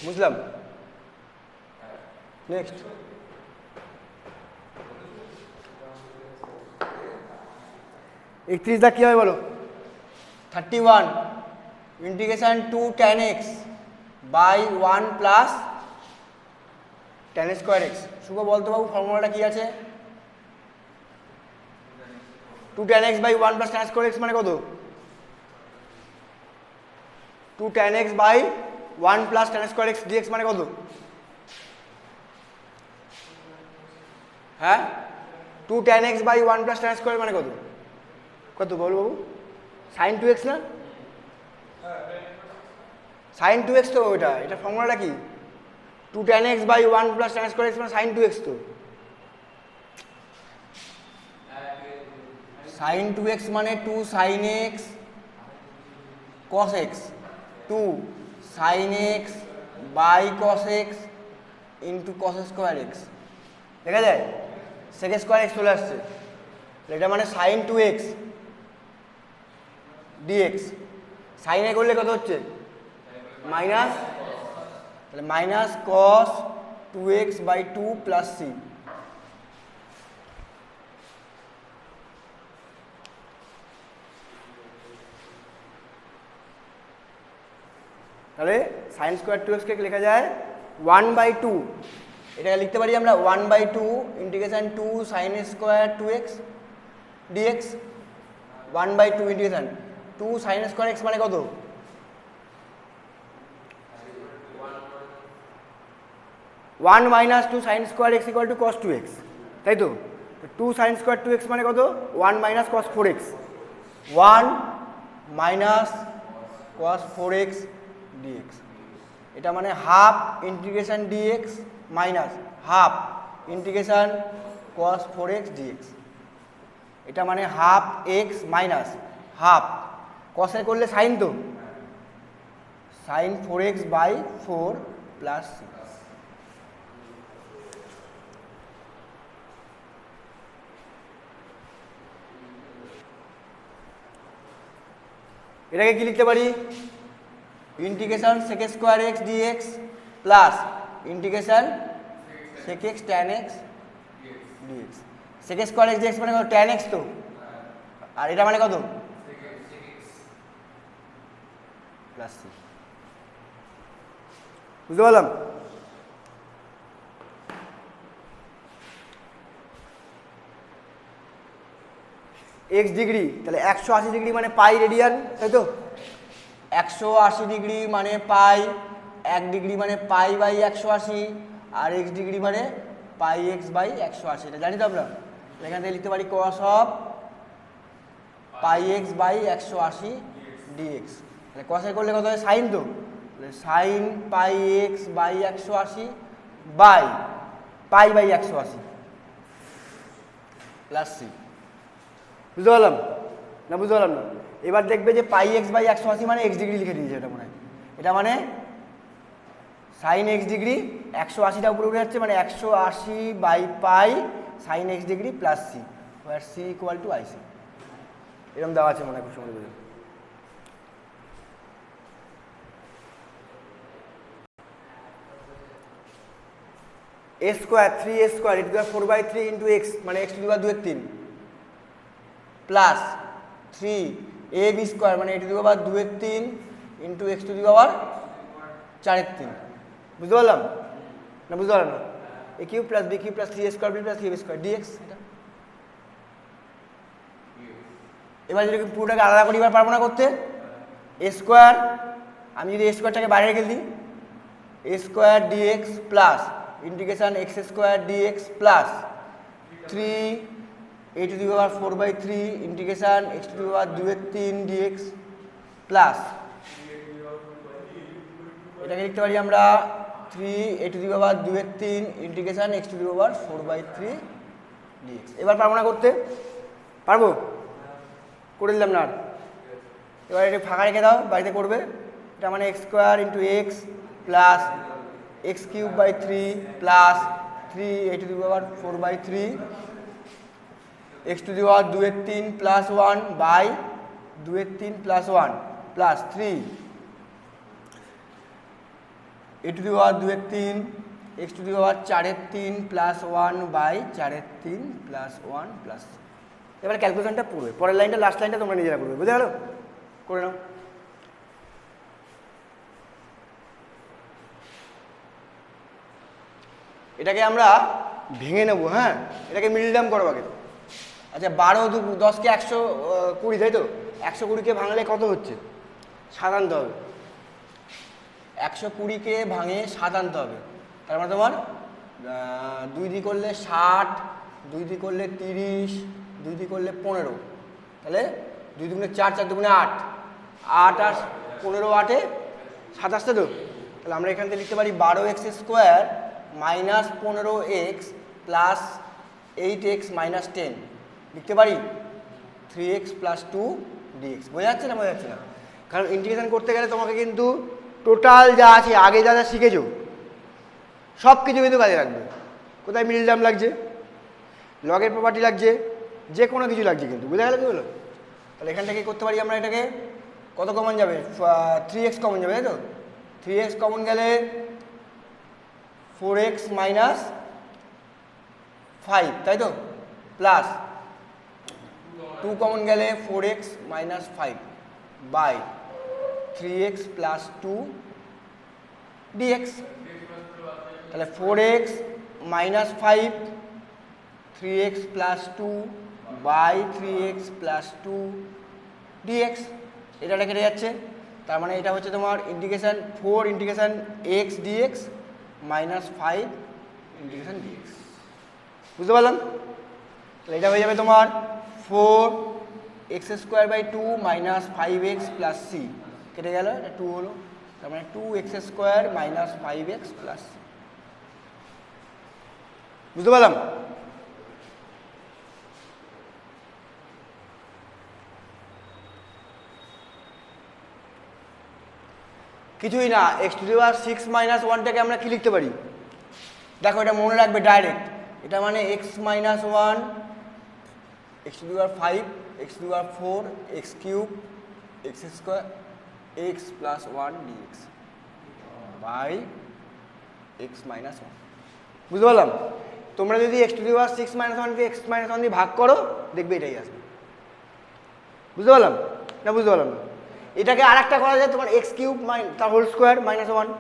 বুঝলাম। নেক্সট একত্রিশটা কী হবে বলো? 31 integration 2 tan x by 1 plus tan square x. Shubho বলতে বাবু ফর্মুলাটা কী আছে? 2 tan x by 1 plus tan square x মানে কত? 2 tan x by 1 plus tan square x dx মানে কত? হ্যাঁ, 2 tan x by 1 plus tan square মানে কত? কত বল বাবু? সাইন 2x না? সাইন 2x তো এটা ফর্মুলাটা কি? 2 tan x by 1 plus tan square x মানে সাইন 2x তো। সাইন 2x মানে 2 sin x cos x, 2 sin x by cos x into cos square x। দেখা যায় sec স্কোয়ার x চলে আসছে, এটা মানে সাইন 2x dx। সাইন এ করলে কত হচ্ছে? মাইনাস, তাহলে minus cos 2x by 2 plus c। তাহলে সাইন স্কোয়ার 2x কে লেখা যায় 1/2, এটাকে লিখতে পারি আমরা 1/2 integration 2 sine square 2x dx। 1/2 integration 2 sine square x মানে কত? 1 minus 2 sine square x equal to cos 2x, তাই তো? 2 সাইন স্কোয়ার 2x মানে কত? 1 minus cos 4x, 1 minus cos 4x dx। এটা মানে half integration dx minus half integration cos 4x dx। এটা মানে half x minus half, cos এ করলে সাইন তো, sign 4x by 4 plus c। এটাকে কি লিখতে পারি? Integration sec square x dx plus integration sec x tan x dx। sec square x dx মানে কত? tan x তো, আর এটা মানে কত? Plus c। বুঝতে পারলাম? x ডিগ্রি, তাহলে 180 ডিগ্রি মানে পাই রেডিয়ান, তাই তো? 180 ডিগ্রি মানে পাই, 1 ডিগ্রি মানে পাই বাই 180, আর x ডিগ্রি মানে পাই x বাই 180। এটা জানি তো আমরা? এখান থেকে লিখতে পারি cos of pi x by 180 dx। তাহলে cos এ করলে কত হয়? সাইন তো, তাহলে sine pi x by 180 by পাই বাই 180 প্লাস c। বুঝতে পারলাম না? বুঝতে পারলাম না? এবার দেখবে যে পাই এক্স বাই 180 মানে এক্স ডিগ্রি লিখে দিয়েছে, এটা মনে হয়। এটা মানে সাইন এক্স ডিগ্রি 180টা উপরে উঠে যাচ্ছে, মানে 180 by pi sine x degree plus C, where C equal to IC. এরকম দেওয়া আছে মনে হয়, খুব সময় বুঝে। A square 3a square e to the power 4/3 into x মানে x to the power 2/3 plus 3ab square মানে a to the power 2/3 into x to the power 4/3। বুঝতে পারলাম না? বুঝতে পারলাম না? a cube plus b cube plus 3a square b plus 3ab square dx। এটা এবার যদি পুরোটাকে আলাদা করি, এবার পারবো না করতে। এ স্কোয়ার, আমি যদি এ স্কোয়ারটাকে বাইরে রেখে দিই, a square dx plus integration x square dx plus 3a to the power 4/3 integration এক্স to the power 2/3 dx plus, এটাকে লিখতে পারি আমরা 3a to the power 2/3 integration এক্স টু দি পাওয়ার 4/3 ডিএক্স। এবার পারবো না করতে? পারবো? করে দিলাম না আর। এবার এটা ফাঁকা রেখে দাও, বাড়িতে করবে। এটা মানে x square into x plus x cube by 3 plus 3a to the power 4/3 এক্স to the power 2/3 plus 1 by 2/3 plus 1 plus 3 a to the power 2 এর 3 এক্স টু দি পাওয়ার 4 এর 3 প্লাস 1 বাই 4 এর 3 প্লাস 1 প্লাস। এবার ক্যালকুলেশনটা পুরো পরের লাইনটা last লাইনটা তোমরা নিজেরা করবে, বুঝে গেল? করে নাও। এটাকে আমরা ভেঙে নেবো, হ্যাঁ, এটাকে মিডল টার্ম করো আগে। আচ্ছা 12 10কে 120, তাই তো? 120কে ভাঙলে কত হচ্ছে? 7 আনতে হবে। 120কে ভাঙে 7 আনতে হবে। তার মানে তোমার 2 দিয়ে করলে 60, 2 দিয়ে করলে 30, 2 দিয়ে করলে 15, তাহলে 2 দুগুণে 4, 4 দুগুণে 8, 8 আর 15, 8-এ 27, তো? তাহলে আমরা এখান থেকে লিখতে পারি 12x square minus 15x plus 8x minus 10, লিখতে পারি 3x প্লাস 2 dx। বোঝা যাচ্ছে না? বোঝা যাচ্ছে না? কারণ ইন্টিগ্রেশন করতে গেলে তোমাকে কিন্তু টোটাল যা আছে আগে যা যা শিখেছো সব কিছু কিন্তু কাজে লাগবে। কোথায় মিডল টার্ম লাগছে, লগের প্রপার্টি লাগছে, যে কোনো কিছু লাগছে কিন্তু, বুঝা গেল কি হলো? তাহলে এখান থেকে করতে পারি আমরা এটাকে কত কমন যাবে? 3x কমন যাবে, তাই তো? 3x কমন গেলে 4x মাইনাস 5, তাই তো? প্লাস 2 কমন গেলে 4x minus 5 by 3x plus 2 dx। তাহলে 4x minus 5 3x plus 2 by 3x plus 2 dx। এটা কেটে যাচ্ছে, তার মানে এটা হচ্ছে তোমার integration 4 integration x dx minus 5 integration dx। বুঝতে পারলাম? তাহলে এটা হয়ে যাবে তোমার 4x square by 2 minus 5x plus c, কেটে গেল, এটা 2 হলো, তার মানে 2x square minus 5x plus c। বুঝতে পারলাম? কিছুই না, x to the power 6 minus 1টাকে আমরা কি লিখতে পারি? দেখো এটা মনে রাখবে ডাইরেক্ট, এটা মানে x minus 1 x to the power 5 x to the power 4 x cube x square x plus 1 dx by x minus 1। বুঝতে পারলাম? তোমরা যদি x to the power 6 minus 1কে x মাইনাস 1 দিয়ে ভাগ করো, দেখবে এটাই আসবে। বুঝতে পারলাম না? বুঝতে পারলাম না? এটাকে আর একটা করা যায়, তোমার x কিউব তার whole square minus 1,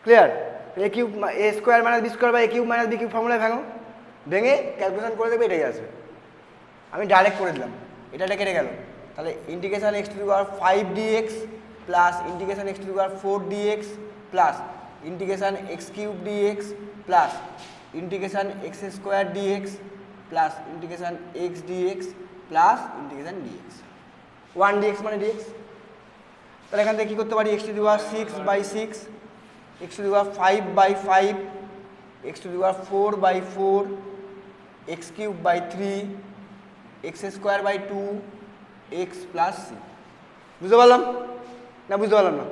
clear? a cube a square minus B square by a cube minus B cube ফর্মুলায় ভেঙে ক্যালকুলেশন করে দেবে, এটাই আসবে। আমি ডাইরেক্ট করে দিলাম, এটা কেটে গেল। তাহলে integration x to the power 5 dx plus integration x to the power 4 dx plus integration x cube dx plus integration x square dx plus integration x dx plus integration dx 1 dx মানে dx। তাহলে এখান থেকে কী করতে পারি? x to the power 6 by 6, x to the power 5 by 5, x to the power 4 by 4, x cube by 3, x square by 2, x plus c। বুঝতে পারলাম না? বুঝতে পারলাম না?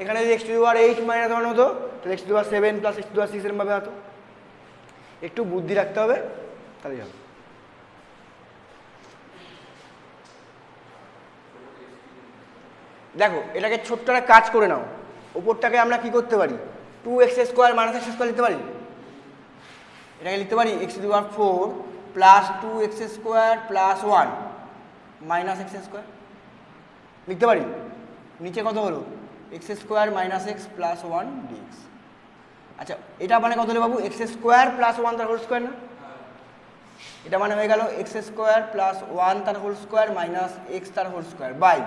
এখানে যদি x to the power 8 minus 1 হতো, তাহলে x to the power 7 plus x to the power 6 এরমভাবে হতো। একটু বুদ্ধি রাখতে হবে, তাহলেই হবে। দেখো এটাকে ছোট্ট একটা কাজ করে নাও, উপরটাকে আমরা কি করতে পারি? 2x square minus x square লিখতে পারি। এটাকে লিখতে পারি x to the power 4 plus 2x square plus 1 minus x square লিখতে পারি। নিচে কত হলো? x square minus x plus 1 dx। আচ্ছা এটা মানে কত হলো বাবু? x স্কোয়ার প্লাস 1 তার হোল স্কোয়ার না? এটা মানে হয়ে গেল x স্কোয়ার প্লাস 1 তার হোল স্কোয়ার মাইনাস x তার whole square by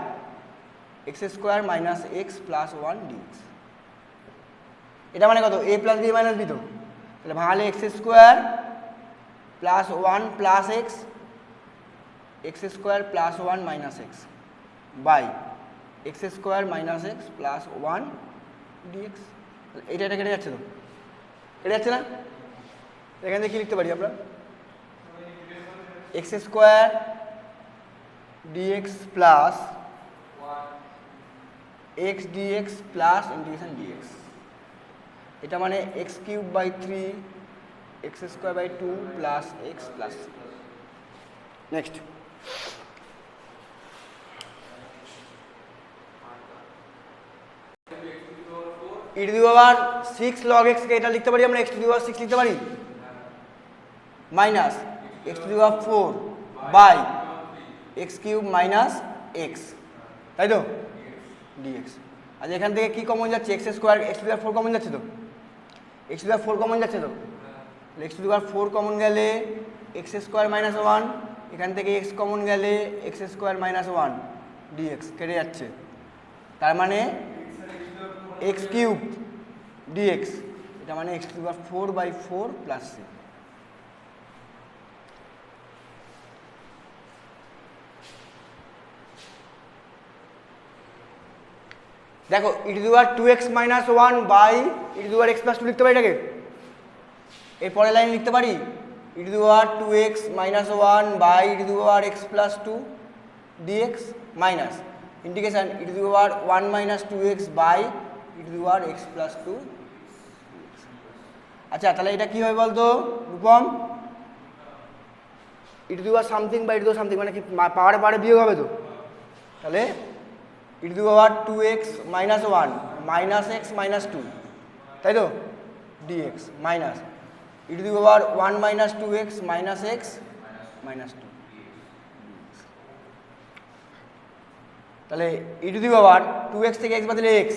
x square minus x plus 1 dx। এটা মানে কত? a plus b minus b, তো? তাহলে ভাঙালে x square plus 1 plus x square plus 1 minus x by x square minus x plus 1 dx। এটা কেটে যাচ্ছে, তো? কেটে যাচ্ছে না? এখান থেকে কী লিখতে পারি আমরা? x square dx plus x dx plus integration dx। এটা মানে x cube by 3 x square by 2 plus x plus. Next e to the power 6 log x কে এটা লিখতে পারি আমরা x টু দি পাওয়ার 6 লিখতে পারি minus x to the power 4 by x cube minus x, তাই তো dx। আচ্ছা এখান থেকে কি কমন যাচ্ছে, x square x to the power 4 common যাচ্ছে তো, x to the power 4 common যাচ্ছে তো, x to the power 4 common গেলে x স্কোয়ার মাইনাস 1, এখান থেকে x কমন গেলে x স্কোয়ার মাইনাস 1 dx কেটে যাচ্ছে, তার মানে x কিউব dx, এটা মানে x to the power 4 by 4 plus c। দেখো e to the power 2x minus 1 by e to the power x plus 2 লিখতে পারি এটাকে, এর পরের লাইন লিখতে পারি e to the power 2x minus 1 by e to the power x plus 2 dx minus integration e to the power 1 minus 2x by e to the power x plus 2। আচ্ছা তাহলে এটা কি হবে বলতো Rupam, e to the power something by e to the power something মানে কি পাওয়ারে পাওয়ারে বিয়োগ হবে তো, তাহলে e to the power 2x minus 1 minus x minus 2, তাই তো dx minus e to the power 1 minus 2x minus x minus 2, তাহলে e to the power 2x থেকে x বাদ দিলে x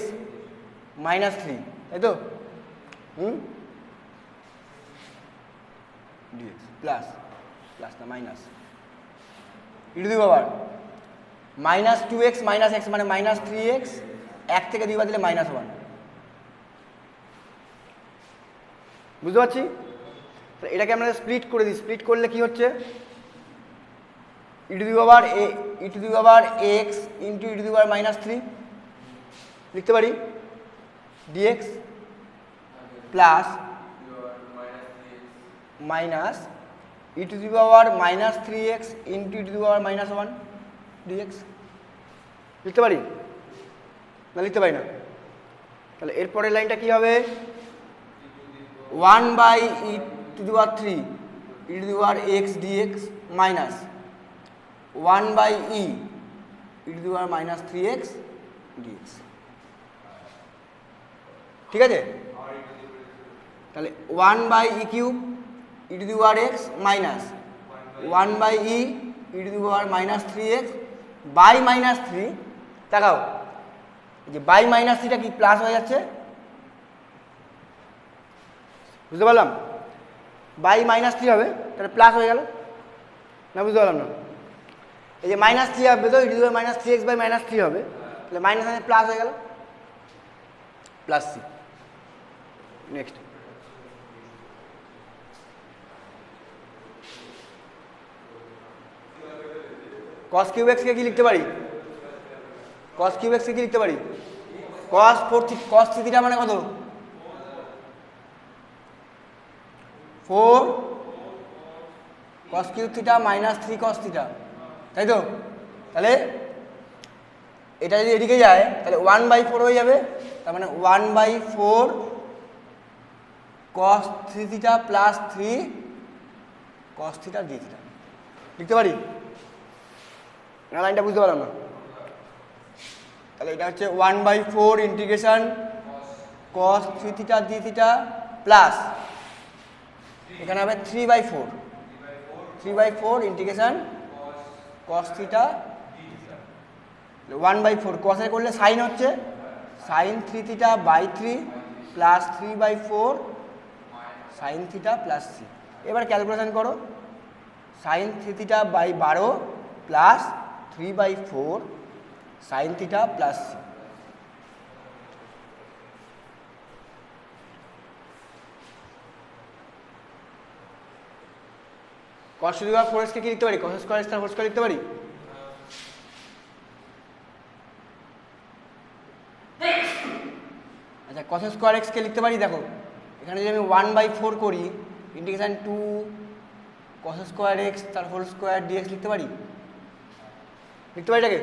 মাইনাস 3, তাই তো dx প্লাস প্লাস না minus e to the power minus 2x minus x মানে minus 3x, 1 থেকে 2 বাদ দিলে মাইনাস 1, বুঝতে পারছি। এটাকে আমরা স্প্লিট করে দিই, স্প্লিট করলে কি হচ্ছে e to the power x into e to the power minus 3 লিখতে পারি dx plus minus e to the power minus 3x into e to the power minus 1 dx লিখতে পারি না, লিখতে পারি না। তাহলে এরপরের লাইনটা কি হবে 1 by e to the power 3 e to the power x dx minus 1 by e to the power minus 3x dx, ঠিক আছে। তাহলে 1 by e cube e to the power x minus 1 by e to the power minus 3x by minus 3, দেখাও যে by minus 3টা কি plus হয়ে যাচ্ছে, বুঝতে পারলাম, বাই মাইনাস 3 হবে তাহলে প্লাস হয়ে গেল না, বুঝতে পারলাম না, এই যে মাইনাস 3 হবে তো e to the power minus 3x by minus 3 হবে, তাহলে মাইনাস মানে প্লাস হয়ে গেল plus C. Next cos cube x কে কি লিখতে পারি, cos কিউব x কে কি লিখতে পারি cos 4 cos থিটা মানে কত 4 cos cube theta minus 3 cos theta, তাই তো। তাহলে এটা যদি এদিকে যায় তাহলে 1/4 হয়ে যাবে, তার মানে 1/4 cos 3 theta plus 3 cos theta d theta লিখতে পারি না, লাইনটা বুঝতে পারলাম না। তাহলে এটা হচ্ছে 1/4 integration cos 3 theta d theta plus এখানে হবে 3/4 ইন্টিগ্রেশন cos থিটা 1/4 cos এর করলে সাইন হচ্ছে sin 3 theta by 3 plus 3/4 sin theta plus c। এবার ক্যালকুলেশন করো sin 3 theta by 12 plus 3/4 sin theta plus c। cos to the power 4x কে কি লিখতে পারি cos স্কয়ার x তার হোল স্কয়ার লিখতে পারি, আচ্ছা cos স্কয়ার x কে লিখতে পারি, দেখো এখানে যদি আমি 1/4 করি ইন্টিগ্রেশন 2 cos স্কয়ার x তার হোল স্কয়ার dx লিখতে পারি, লিখতে পারি এটাকে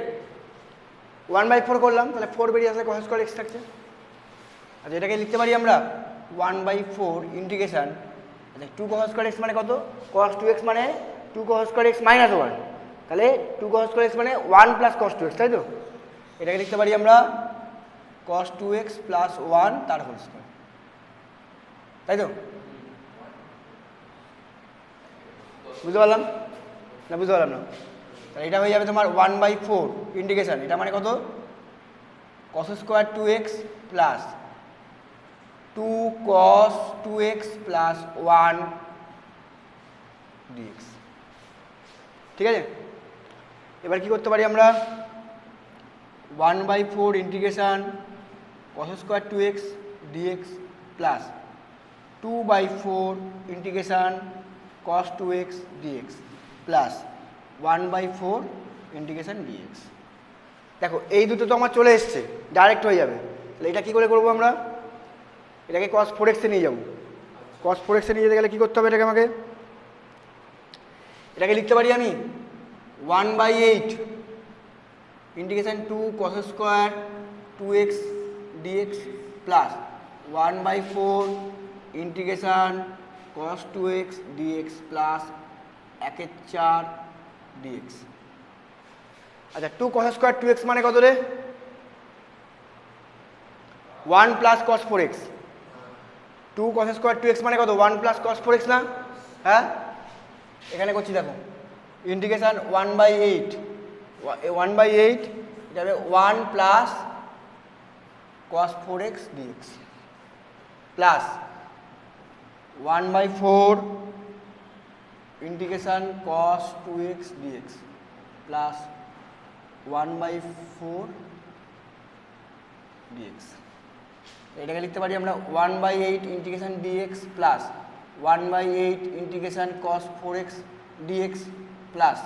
1/4 করলাম তাহলে 4 বেরিয়ে আসলে cos স্কয়ার x থাকছে। আচ্ছা এটাকে লিখতে পারি আমরা 1/4 ইন্টিগ্রেশন, আচ্ছা 2 cos স্কয়ার x মানে কত cos 2x মানে 2 cos স্কয়ার x মাইনাস 1, তাহলে 2 cos স্কয়ার x মানে 1 প্লাস cos 2x, তাই তো। এটাকে লিখতে পারি আমরা cos 2x প্লাস 1 তার হোল স্কোয়ার, তাই তো? বুঝতে পারলাম না? বুঝতে পারলাম না? তাহলে এটা হয়ে যাবে তোমার 1/4 ইন্টিগ্রেশন, এটা মানে কত? cos square 2x plus 2 cos 2x plus 1 dx। ঠিক আছে, এবার কি করতে পারি আমরা? 1/4 integration cos square 2x dx plus 2/4 integration cos 2x dx plus 1/4 integration dx। দেখো এই দুটো তো আমার চলে এসছে, ডাইরেক্ট হয়ে যাবে। তাহলে এটা কী করে করবো আমরা? এটাকে cos 4x এ নিয়ে যাবো। cos 4x এ নিয়ে যেতে গেলে কী করতে হবে? এটাকে লিখতে পারি আমি 1/8 integration 2 cos square 2x dx plus 1/4 integration cos 2x dx plus 1/4 dx। আচ্ছা 2 cos স্কোয়ার 2x মানে কত রে? 1 plus cos 4x। 2 cos square 2x মানে কত? 1 প্লাস cos 4x না? হ্যাঁ, এখানে করছি দেখো, ইন্টিগ্রেশন 1/8 এটা হবে 1 plus cos 4x dx plus 1/4 integration cos 2x dx plus 1/4 dx। এটাকে লিখতে পারি আমরা 1/8 integration dx plus 1/8 integration cos 4x dx plus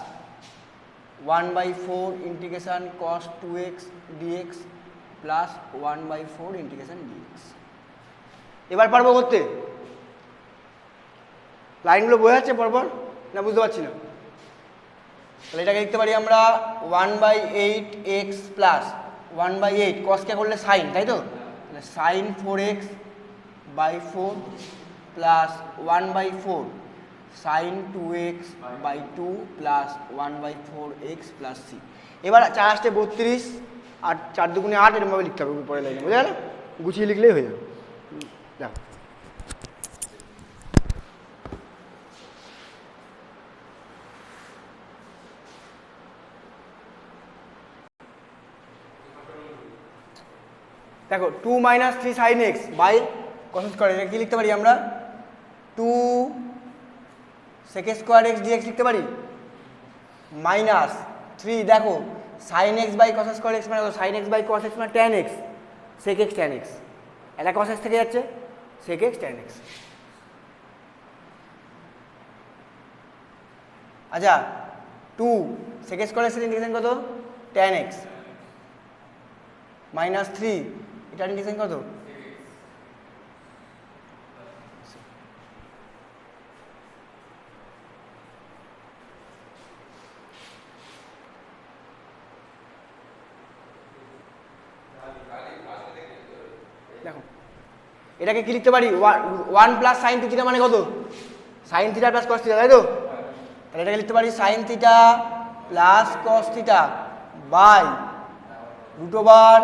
1/4 integration cos 2x dx plus 1/4 integration dx। এবার পারবো করতে? লাইনগুলো বোঝা যাচ্ছে পরপর না? বুঝতে পারছি না। তাহলে এটাকে লিখতে পারি আমরা 1/8x প্লাস 1/8 cosকে করলে সাইন, তাই তো? তাহলে sine 4x/4 plus 1/4 sine 2x/2 plus 1/4x plus c। এবার 4 আসতে 32 আর 4 দুগুণে 8 এরকমভাবে লিখতে হবে পরের লাইনে, বুঝা গেল? গুছিয়ে লিখলেই হয়ে যাবে। দেখো দেখো 2 minus 3 sine x by cos square, এটা কি লিখতে পারি আমরা? 2 সেক স্কোয়ার এক্স ডিএক্স লিখতে পারি মাইনাস 3 দেখো sine x by cos square x মানে sine x by cos x মানে tan x, sec x tan x, এটা কস এক্স থেকে যাচ্ছে সেক এক্স ট্যান এক্স। আচ্ছা 2 সেক স্কোয়ার এক্সের ইন্টিগ্রেশন কত? ট্যান এক্স মাইনাস 3 এটার ইন্টিগ্রেশন কত? দেখো এটাকে কি লিখতে পারি? 1 প্লাস সাইন থিটা মানে কত? Sine theta plus cos theta, তাই তো? তাহলে এটাকে লিখতে পারি sine theta plus cos theta by root over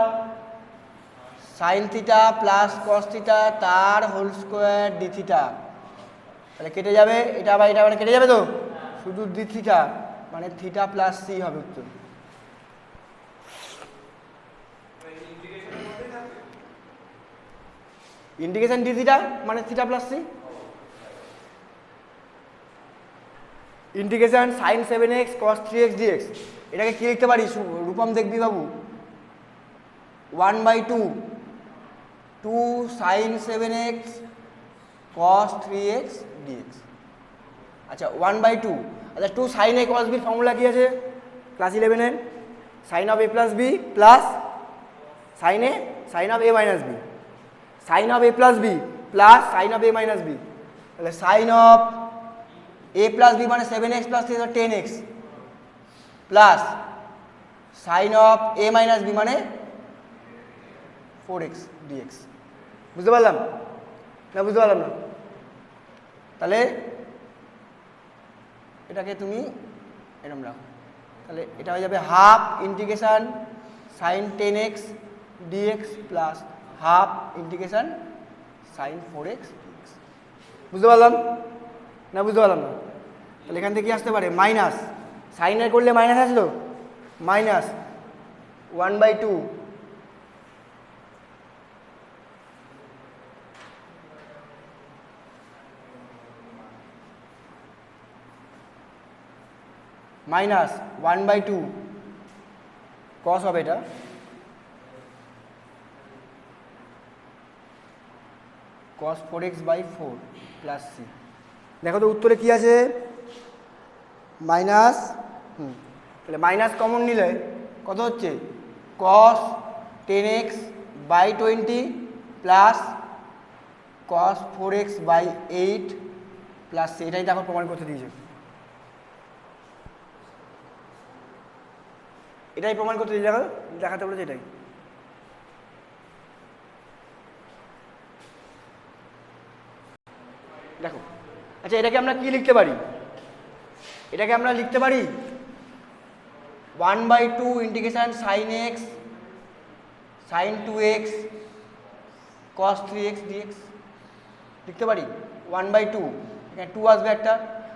sine theta plus cos theta তার হোল স্কোয়ার ডি থিটা। তাহলে কেটে যাবে, এটা আবার এটা মানে কেটে যাবে তো, শুধু ডি থিটা মানে থিটা প্লাস সি হবে উত্তর। ইন্টিগ্রেশন ডি থিটা মানে theta plus c, integration sine 7x cos 3x dx। এটাকে কি লিখতে পারি রূপম দেখবি বাবু? 1/2 2 sign 7x cos 3x dx। আচ্ছা 1/2, আচ্ছা 2 sine a cos b formula কি আছে ক্লাস 11 এর? Sine of a plus B plus sine a sine of a minus B, sine of a plus B plus sine of a minus B. তাহলে sine of a plus B মানে 7x plus 3 10x plus sine of a minus B মানে 4x dx। বুঝতে পারলাম না? বুঝতে পারলাম না? তাহলে এটাকে তুমি এরকম রাখো, তাহলে এটা হয়ে যাবে half integration sine 10x dx plus half integration sine 4x dx. বুঝতে পারলাম না? বুঝতে পারলাম না? তাহলে এখান থেকে কি আসতে পারে? মাইনাস, সাইনের করলে মাইনাস আসলো, মাইনাস 1/2 মাইনাস 1/2 কস হবে এটা, cos 4x/4 প্লাস সি। দেখো তো উত্তরে কি আছে? মাইনাস, তাহলে মাইনাস কমন নিলে কত হচ্ছে? cos 10x/20 plus cos 4x/8 plus c. এটাই দেখো প্রমাণ করতে দিয়েছে, এটাই প্রমাণ করতে দিয়েছে। দেখো দেখাতে বলেছে এটাই। দেখো আচ্ছা, এটাকে আমরা কি লিখতে পারি? এটাকে আমরা লিখতে পারি 1/2 integration sine x sine 2x cos 3x dx লিখতে পারি 1/2। এখানে 2 আসবে একটা।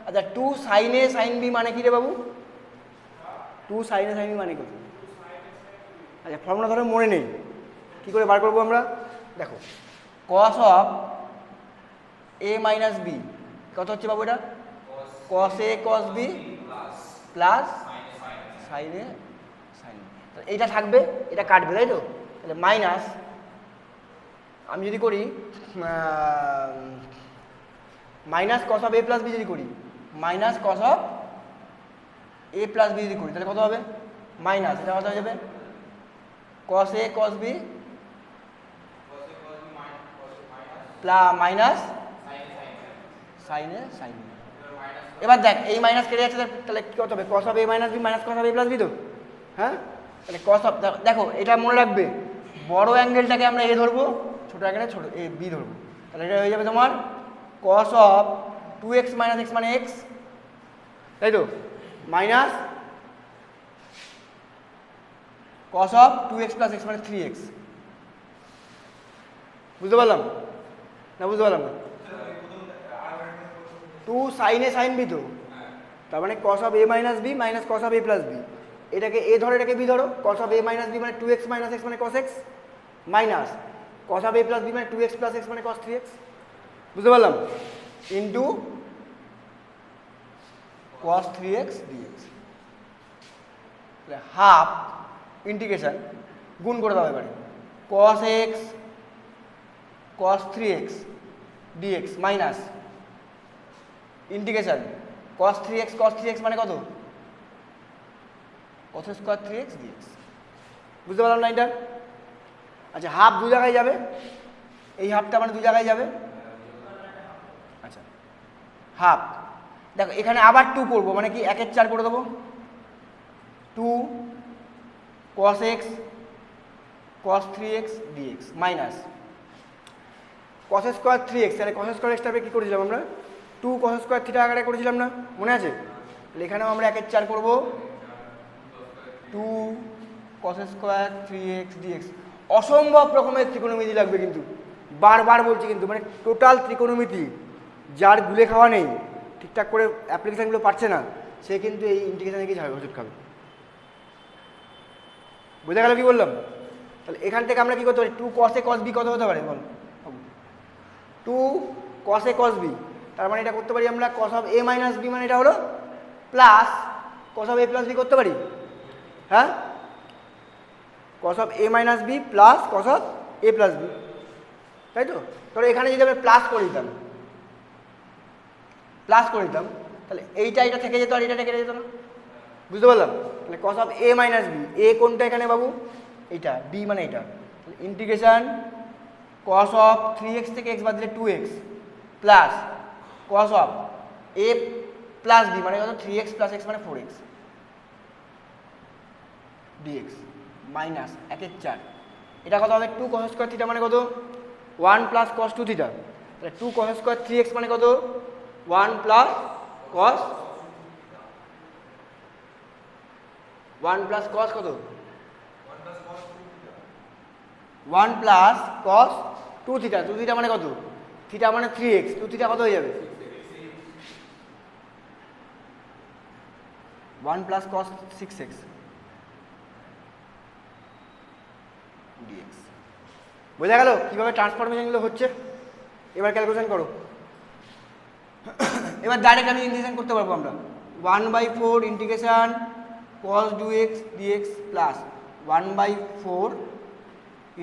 আচ্ছা 2 সাইন এ সাইন বি মানে কি রে বাবু? 2 সাইন এ সাইন বি মানে কি? আচ্ছা ফর্মুলা ধরো মনে নেই, কী করে বার করবো আমরা? দেখো cos of a minus b কত হচ্ছে বাবু? এটা cos a cos b plus sine a sine b. এইটা থাকবে, এটা কাটবে, তাই তো? তাহলে মাইনাস, আমি যদি করি minus cos of a plus b যদি করি, minus cos of a plus b যদি করি, তাহলে কত হবে? মাইনাস, এটা কত হয়ে যাবে? cos a cos b minus sine a sine b. এবার দেখ এই মাইনাস কেটে যাচ্ছে, তাহলে কি কত হবে? cos of a minus b minus cos of a plus b তো, হ্যাঁ? তাহলে cos অফ, দেখো এটা মনে রাখবে, বড় অ্যাঙ্গেলটাকে আমরা এ ধরবো, ছোটো অ্যাঙ্গেলে ছোটো এ বি ধরবো। তাহলে এটা হয়ে যাবে তোমার cos of 2x minus x মানে x, তাই তো? Minus cos of 2x plus x মানে 3x। বুঝতে পারলাম না? বুঝতে পারলাম না? 2 সাইন এ সাইন বি তো, তার মানে cos of a minus b minus cos of a plus b. এটাকে a ধরো, এটাকে b ধরো। cos of a minus B মানে 2x মাইনাস x মানে cos x মাইনাস cos of a plus B মানে 2x প্লাস x মানে cos 3x। বুঝতে পারলাম? Into cos 3x dx। তাহলে হাফ ইন্টিগ্রেশন গুণ করে দাও এবারে, cos x cos 3x dx minus integration cos 3x মানে কত? cos square 3x dx। বুঝতে পারলাম না এটা? আচ্ছা হাফ দু জায়গায় যাবে, এই হাফটা মানে দু জায়গায় যাবে। আচ্ছা হাফ, দেখো এখানে আবার 2 করবো, মানে কি 1 এর 4 করে দেবো। 2 cos x cos 3x dx minus cos square 3x। তাহলে cos স্কোয়ার এক্সটাকে কী করেছিলাম আমরা? 2 cos স্কোয়ার থিটা আকারে করেছিলাম না, মনে আছে? তাহলে এখানেও আমরা 1 এর 4 করবো, 2 cos স্কোয়ার 3x dx। অসম্ভব রকমের ত্রিকোণমিতি লাগবে কিন্তু, বারবার বলছি কিন্তু, মানে টোটাল ত্রিকোণমিতি যার গুলে খাওয়া নেই, ঠিকঠাক করে অ্যাপ্লিকেশানগুলো পারছে না, সে কিন্তু এই ইন্টিগ্রেশনে গিয়ে ওষুধ খাবে। বোঝা গেল কি বললাম? তাহলে এখান থেকে আমরা কী করতে পারি? 2 cos a cos b কত হতে পারে বল? 2 cos a cos b, তার মানে এটা করতে পারি আমরা cos of a minus b, মানে এটা হলো plus cos of a plus b করতে পারি, হ্যাঁ? cos of a minus b plus cos of a plus b, তাই তো? তাহলে এখানে যদি আমরা প্লাস করে দিতাম, তাহলে এইটা এটা থেকে যেত আর এটা কেটে যেত না। বুঝতে পারলাম? তাহলে cos of a minus b, a কোনটা এখানে বাবু? এইটা, b মানে এটা। তাহলে ইন্টিগ্রেশন cos অফ 3x থেকে x বাদ দিলে 2x plus cos of a plus b মানে কত? 3x প্লাস x মানে 4x dx মাইনাস 1 এর 4। এটা কত হবে? 2 cos স্কোয়ার থিটা মানে কত? 1 প্লাস cos 2 থিটা। তাহলে 2 cos স্কোয়ার 3x মানে কত? 1 প্লাস cos 1 প্লাস cos কত? 1 প্লাস কস 2 থিটা, 2 থিটা মানে কত, থিটা মানে 3x, 2 থিটা কত হয়ে যাবে 1 প্লাস কস 6x dx। বোঝা গেল কীভাবে ট্রান্সফরমেশনগুলো হচ্ছে? এবার ক্যালকুলেশন করো। এবার ডাইরেক্ট আমি ইন্টিগ্রেশন করতে পারবো আমরা 1/4 integration cos 2x dx plus 1/4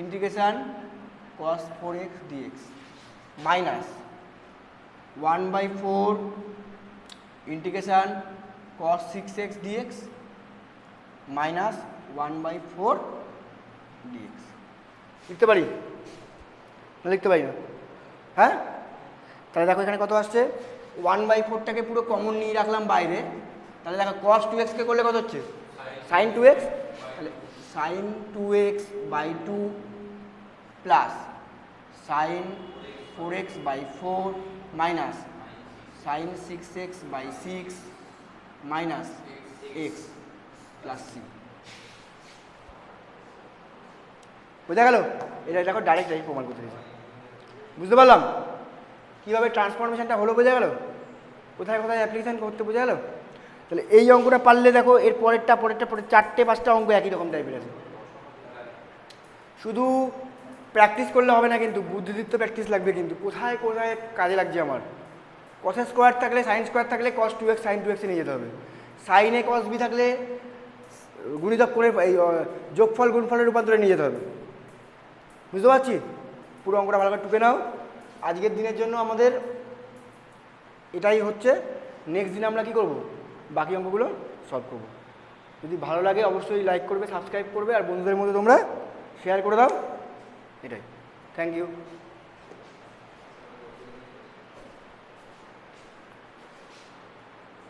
integration cos 4x dx minus 1/4 integration cos 6x dx minus 1/4 dx। লিখতে পারি না? লিখতে পারি না? হ্যাঁ, তাহলে দেখো এখানে কত আসছে, 1/4টাকে পুরো কমন নিয়ে রাখলাম বাইরে, তাহলে দেখো cos 2x কে করলে কত হচ্ছে sin 2x, তাহলে sin 2x by 2 plus sin 4x by 4 minus sin 6x by 6 minus x plus c। বোঝা গেল? এটা দেখো ডাইরেক্ট আমি প্রমাণ করতে দিয়েছি। বুঝতে পারলাম কীভাবে ট্রান্সফরমেশনটা হলো? বোঝা গেল কোথায় কোথায় অ্যাপ্লিকেশান করতে? বোঝা গেল? তাহলে এই অঙ্কটা পারলে দেখো এর পরেরটা পরেরটা পরে 4-5টা অঙ্ক একই রকম টাইপের আছে। শুধু প্র্যাকটিস করলে হবে না, কিন্তু বুদ্ধিদীপ্ত প্র্যাকটিস লাগবে। কিন্তু কোথায় কোথায় কাজে লাগছে আমার, cos স্কোয়ার থাকলে sin স্কোয়ার থাকলে cos 2x sin 2x নিয়ে যেতে হবে, sin a cos b থাকলে গুণিতক করে এই যোগফল গুণফলের রূপান্তরে নিয়ে যেতে হবে। বুঝতে পারছি? পুরো অঙ্কটা ভালো করে টুকে নাও। আজকের দিনের জন্য আমাদের এটাই হচ্ছে। নেক্সট দিন আমরা কী করব, বাকি অঙ্কগুলো সলভ করব। যদি ভালো লাগে অবশ্যই লাইক করবে, সাবস্ক্রাইব করবে, আর বন্ধুদের মধ্যে তোমরা শেয়ার করে দাও। এটাই। Thank you.